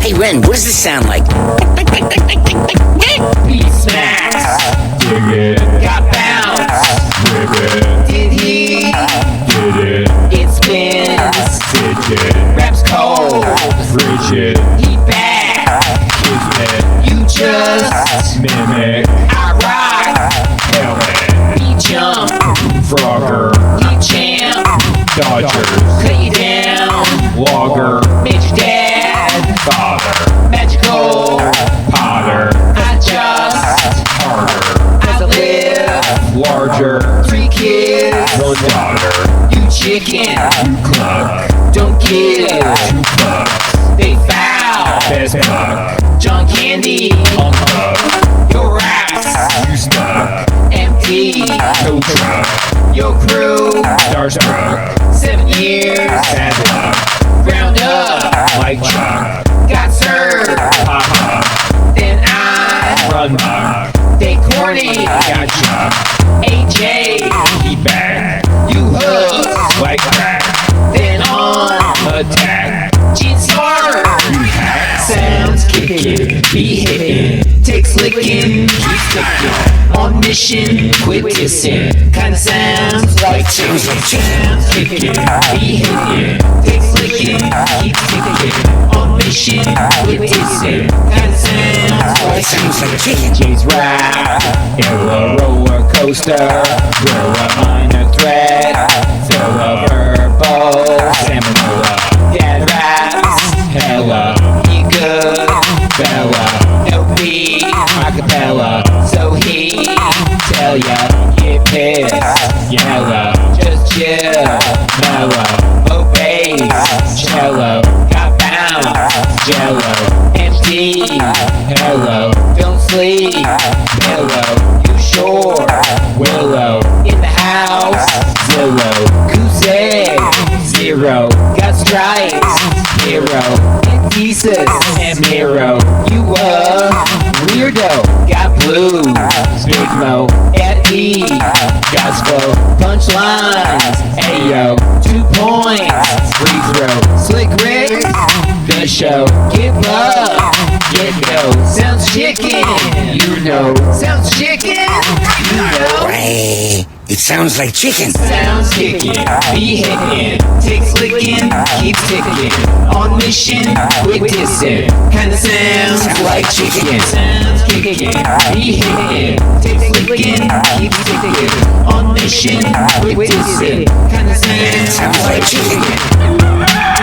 Hey Ren, what does this sound like? Beat smacks. Dig it. Got bounce. Dig it. Did he? Did it. It spins. Digit. Raps cold. Frigid. He back. Kismet. You just Mimic. I rock. Helmet. He jump. Frogger. He champ. Dodgers. Cut you down. Logger. Bitch dad. Father. Magical. Potter. I just Harder. I live. Larger. 3 kids. One daughter. You chicken. Cluck. Don't give. 2 clucks. They foul. Best buck. John Candy. Uncuck. Your raps. You stuck. Empty. Tow truck. Your crew. Starstruck. 7 years. Bad luck. Ground up. Like Chuck. Got served. Pop up. Then I. Run buck. They corny. Got Chuck. AyeJay. He back. You hooked. Like that. Then on. Attack. Jeans hard. You hack. Sounds kicking. Be hitting. Takes licking. Keep sticking. On mission. Quit dissing. Kinda sounds like chicken. Sounds kicking. Be hitting. Takes licking. Keep sticking. On mission. Quit dissing. Kinda sounds like chicken. chicken. Jay's rap. Illa roller coaster. We're a minor threat. Fill of herbal. Salmonella. Dad raps. Hella. He good. Bella. LP. Acapella. So he Tell ya. get pissed. Yella. Just chill. Mellow. Obey. Cello. Got bounce. Jello. Empty. Hello. Don't sleep. Pillow. You sure? Willow. In the house. Zillow. Goose egg. Zero. Got stripes. Hero. Thesis. And Miro. You a weirdo. Got blue. Big Mo. At E. Gospel. Punchlines. Ayo. 2 points. Free throw. Slick Rick. The show. Give up. Get go. Sounds chicken. You know. Sounds chicken. You know. Hey, it sounds like chicken. Sounds kicking. Be hitting. Takes licking. Keeps ticking. On mission. Quit dissing. Kinda sounds like chicken. Sounds kicking. Be hitting. Takes licking. Keeps ticking. On mission. Quit dissing. Kinda sounds like chicken.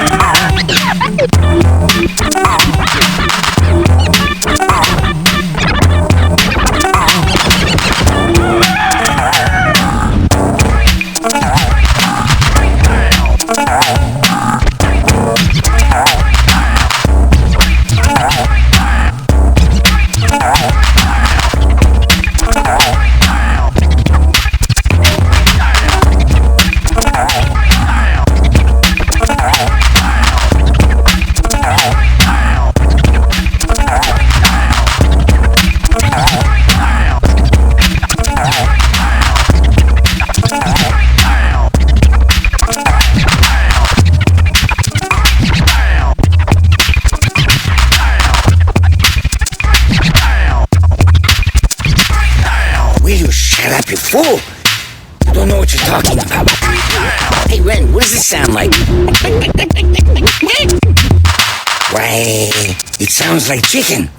Will you shut up, you fool? You don't know what you're talking about. Hey Ren, what does this sound like? Why, it sounds like chicken.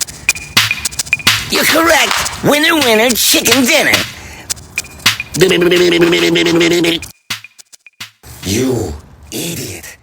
You're correct. Winner, winner, chicken dinner. You idiot.